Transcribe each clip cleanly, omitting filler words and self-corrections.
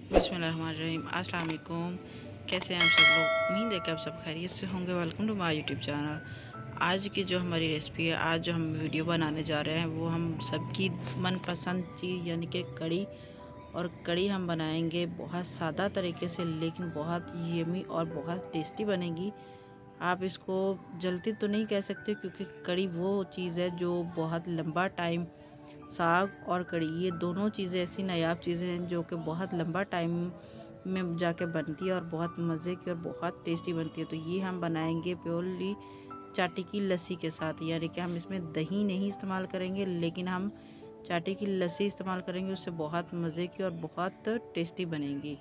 बिस्मिल्लाहिर्रहमानिर्रहीम। अस्सलाम वालेकुम। कैसे हैं आप सब लोग? उम्मीद है कि आप सब खैरियत से होंगे। Welcome to my YouTube channel. आज की जो हमारी रेसिपी है, आज जो हम वीडियो बनाने जा रहे हैं वो हम सबकी मनपसंद चीज़ यानी कि कड़ी। और कड़ी हम बनाएंगे बहुत सादा तरीके से, लेकिन बहुत यमी और बहुत टेस्टी बनेगी। आप इसको जल्दी तो नहीं कह सकते, क्योंकि कड़ी वो चीज़ है जो बहुत लंबा टाइम, साग और कड़ी ये दोनों चीज़ें ऐसी नायाब चीज़ें हैं जो कि बहुत लंबा टाइम में जाके बनती है और बहुत मज़े की और बहुत टेस्टी बनती है। तो ये हम बनाएंगे प्योरली चाटी की लस्सी के साथ, यानी कि हम इसमें दही नहीं इस्तेमाल करेंगे, लेकिन हम चाटी की लस्सी इस्तेमाल करेंगे। उससे बहुत मज़े की और बहुत टेस्टी बनेगी।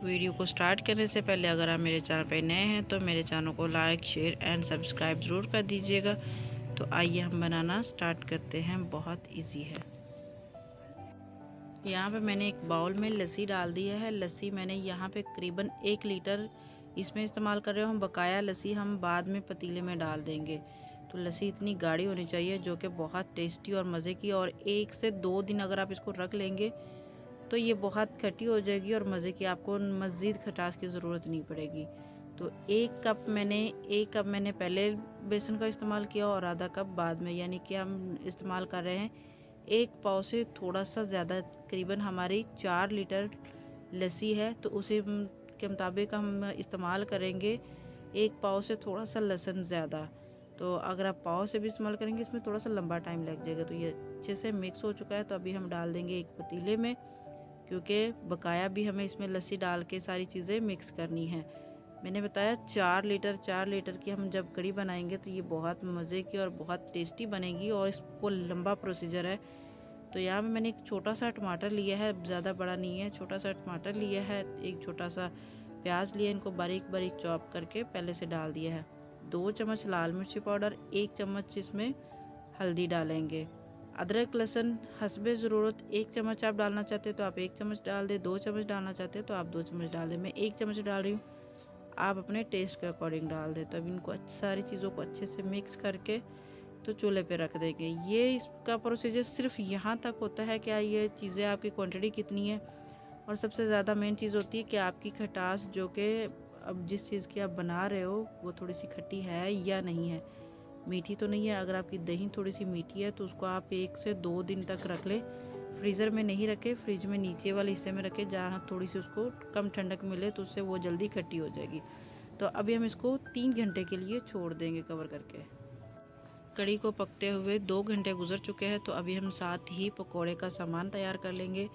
वीडियो को स्टार्ट करने से पहले अगर आप मेरे चैनल पर नए हैं तो मेरे चैनल को लाइक, शेयर एंड सब्सक्राइब ज़रूर कर दीजिएगा। तो आइए हम बनाना स्टार्ट करते हैं। बहुत इजी है। यहाँ पे मैंने एक बाउल में लस्सी डाल दी है। लस्सी मैंने यहाँ पे करीबन 1 लीटर इसमें इस्तेमाल कर रहे हो हम। बकाया लस्सी हम बाद में पतीले में डाल देंगे। तो लस्सी इतनी गाढ़ी होनी चाहिए जो कि बहुत टेस्टी और मज़े की, और 1 से 2 दिन अगर आप इसको रख लेंगे तो ये बहुत खट्टी हो जाएगी और मज़े की, आपको मज़ीद खटास की ज़रूरत नहीं पड़ेगी। तो 1 कप मैंने पहले बेसन का इस्तेमाल किया और आधा कप बाद में, यानी कि हम इस्तेमाल कर रहे हैं 1 पाव से थोड़ा सा ज़्यादा। करीबन हमारी 4 लीटर लस्सी है, तो उसी के मुताबिक हम इस्तेमाल करेंगे 1 पाव से थोड़ा सा लहसुन ज़्यादा। तो अगर आप पाव से भी इस्तेमाल करेंगे इसमें थोड़ा सा लंबा टाइम लग जाएगा। तो ये अच्छे से मिक्स हो चुका है। तो अभी हम डाल देंगे एक पतीले में, क्योंकि बकाया भी हमें इसमें लस्सी डाल के सारी चीज़ें मिक्स करनी है। मैंने बताया 4 लीटर की हम जब कड़ी बनाएंगे तो ये बहुत मज़े की और बहुत टेस्टी बनेगी, और इसको लंबा प्रोसीजर है। तो यहाँ पे मैंने एक छोटा सा टमाटर लिया है, ज़्यादा बड़ा नहीं है, छोटा सा टमाटर लिया है। एक छोटा सा प्याज लिया, इनको बारीक बारीक चॉप करके पहले से डाल दिया है। 2 चम्मच लाल मिर्ची पाउडर, 1 चम्मच इसमें हल्दी डालेंगे। अदरक लहसुन हस्बे ज़रूरत, 1 चम्मच आप डालना चाहते हैं तो आप 1 चम्मच डाल दें, 2 चम्मच डालना चाहते हैं तो आप 2 चम्मच डाल दें। मैं 1 चम्मच डाल रही हूँ, आप अपने टेस्ट के अकॉर्डिंग डाल दें। तो अब इनको सारी चीज़ों को अच्छे से मिक्स करके तो चूल्हे पे रख देंगे। ये इसका प्रोसीजर सिर्फ यहाँ तक होता है कि ये चीज़ें आपकी क्वांटिटी कितनी है, और सबसे ज़्यादा मेन चीज़ होती है कि आपकी खटास, जो कि अब जिस चीज़ की आप बना रहे हो वो थोड़ी सी खट्टी है या नहीं है, मीठी तो नहीं है। अगर आपकी दही थोड़ी सी मीठी है तो उसको आप 1 से 2 दिन तक रख लें। फ्रीज़र में नहीं रखें, फ्रिज में नीचे वाले हिस्से में रखें जहाँ थोड़ी सी उसको कम ठंडक मिले, तो उससे वो जल्दी खट्टी हो जाएगी। तो अभी हम इसको 3 घंटे के लिए छोड़ देंगे कवर करके। कड़ी को पकते हुए 2 घंटे गुजर चुके हैं। तो अभी हम साथ ही पकोड़े का सामान तैयार कर लेंगे।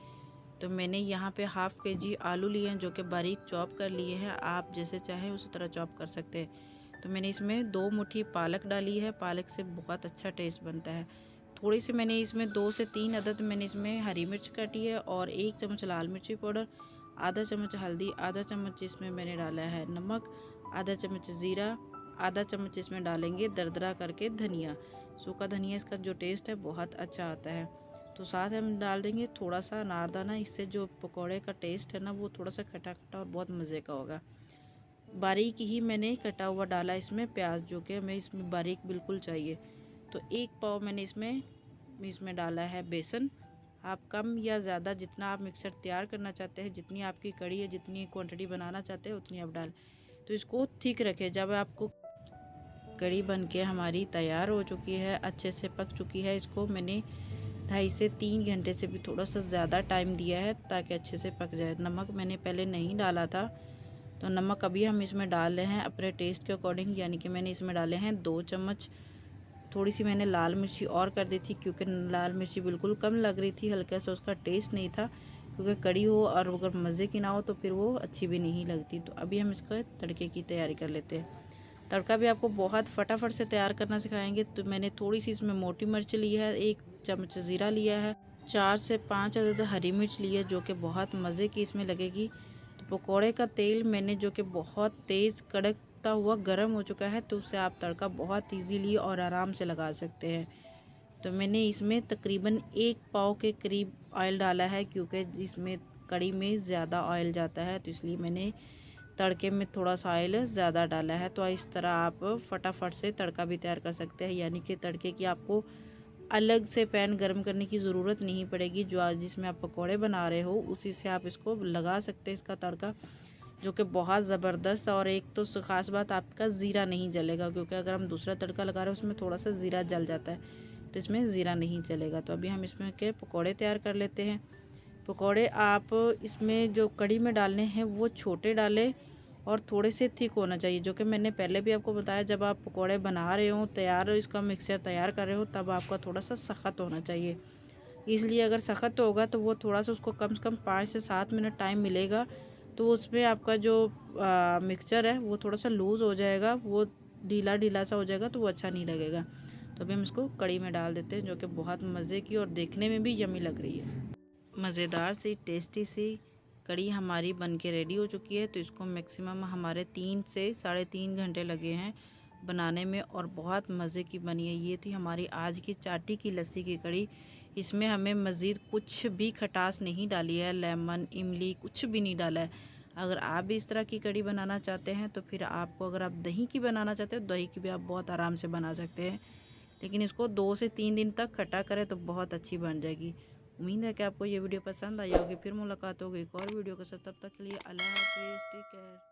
तो मैंने यहाँ पे हाफ़ केजी आलू लिए हैं जो कि बारीक चॉप कर लिए हैं। आप जैसे चाहें उसी तरह चॉप कर सकते हैं। तो मैंने इसमें 2 मुट्ठी पालक डाली है। पालक से बहुत अच्छा टेस्ट बनता है। थोड़ी सी मैंने इसमें 2 से 3 अदद मैंने इसमें हरी मिर्च काटी है, और 1 चम्मच लाल मिर्ची पाउडर, आधा चम्मच हल्दी, आधा चम्मच इसमें मैंने डाला है नमक, आधा चम्मच ज़ीरा, आधा चम्मच इसमें डालेंगे दरदरा करके धनिया। सूखा धनिया, इसका जो टेस्ट है बहुत अच्छा आता है। तो साथ हम डाल देंगे थोड़ा सा अनारदाना। इससे जो पकोड़े का टेस्ट है ना वो थोड़ा सा खट्टा खट्टा और बहुत मज़े का होगा। बारीक ही मैंने कटा हुआ डाला इसमें प्याज, जो कि हमें इसमें बारीक बिल्कुल चाहिए। तो 1 पाव मैंने इसमें डाला है बेसन। आप कम या ज़्यादा जितना आप मिक्सर तैयार करना चाहते हैं, जितनी आपकी कड़ी है, जितनी क्वांटिटी बनाना चाहते हैं उतनी आप डाल। तो इसको ठीक रखें। जब आपको कड़ी बन के हमारी तैयार हो चुकी है, अच्छे से पक चुकी है, इसको मैंने 2.5 से 3 घंटे से भी थोड़ा सा ज़्यादा टाइम दिया है ताकि अच्छे से पक जाए। नमक मैंने पहले नहीं डाला था, तो नमक अभी हम इसमें डाल रहे हैं अपने टेस्ट के अकॉर्डिंग, यानी कि मैंने इसमें डाले हैं 2 चम्मच। थोड़ी सी मैंने लाल मिर्ची और कर दी थी, क्योंकि लाल मिर्ची बिल्कुल कम लग रही थी, हल्का सा उसका टेस्ट नहीं था। क्योंकि कड़ी हो और अगर मज़े की ना हो तो फिर वो अच्छी भी नहीं लगती। तो अभी हम इसका तड़के की तैयारी कर लेते हैं। तड़का भी आपको बहुत फटाफट से तैयार करना सिखाएंगे। तो मैंने थोड़ी सी इसमें मोटी मिर्च ली है, 1 चम्मच ज़ीरा लिया है, 4 से 5 अदद हरी मिर्च ली है जो कि बहुत मज़े की इसमें लगेगी। तो पकोड़े का तेल मैंने जो कि बहुत तेज़ कड़कता हुआ गर्म हो चुका है, तो उससे आप तड़का बहुत इजीली और आराम से लगा सकते हैं। तो मैंने इसमें तकरीबन 1 पाव के करीब ऑयल डाला है, क्योंकि इसमें कड़ी में ज़्यादा ऑयल जाता है, तो इसलिए मैंने तड़के में थोड़ा सा ऑयल ज़्यादा डाला है। तो इस तरह आप फटाफट से तड़का भी तैयार कर सकते हैं, यानी कि तड़के की आपको अलग से पैन गर्म करने की ज़रूरत नहीं पड़ेगी। जो आज जिसमें आप पकौड़े बना रहे हो उसी से आप इसको लगा सकते हैं इसका तड़का, जो कि बहुत ज़बरदस्त। और एक तो ख़ास बात, आपका ज़ीरा नहीं जलेगा, क्योंकि अगर हम दूसरा तड़का लगा रहे हैं उसमें थोड़ा सा ज़ीरा जल जाता है, तो इसमें ज़ीरा नहीं चलेगा। तो अभी हम इसमें के पकौड़े तैयार कर लेते हैं। पकौड़े आप इसमें जो कढ़ी में डालने हैं वो छोटे डालें और थोड़े से थिक होना चाहिए, जो कि मैंने पहले भी आपको बताया। जब आप पकौड़े बना रहे हो, इसका मिक्सचर तैयार कर रहे हो, तब आपका थोड़ा सा सख्त होना चाहिए। इसलिए अगर सख्त होगा तो वो थोड़ा सा, उसको कम से कम 5 से 7 मिनट टाइम मिलेगा, तो उसमें आपका जो मिक्सचर है वो थोड़ा सा लूज़ हो जाएगा, वो ढीला ढीला सा हो जाएगा, तो वो अच्छा नहीं लगेगा। तो अभी हम इसको कढ़ी में डाल देते हैं, जो कि बहुत मज़े की और देखने में भी यमी लग रही है। मज़ेदार सी टेस्टी सी कढ़ी हमारी बन के रेडी हो चुकी है। तो इसको मैक्सिमम हमारे 3 से 3.5 घंटे लगे हैं बनाने में, और बहुत मज़े की बनी है। ये थी हमारी आज की चाटी की लस्सी की कढ़ी। इसमें हमें मज़ीद कुछ भी खटास नहीं डाली है, लेमन, इमली कुछ भी नहीं डाला है। अगर आप भी इस तरह की कढ़ी बनाना चाहते हैं तो फिर आपको, अगर आप दही की बनाना चाहते हैं, दही की भी आप बहुत आराम से बना सकते हैं, लेकिन इसको 2 से 3 दिन तक खटा करें तो बहुत अच्छी बन जाएगी। उम्मीद है कि आपको ये वीडियो पसंद आई होगी। फिर मुलाकात होगी एक और वीडियो के साथ। तब तक के लिए अल्लाह हाफिज़, टेक केयर।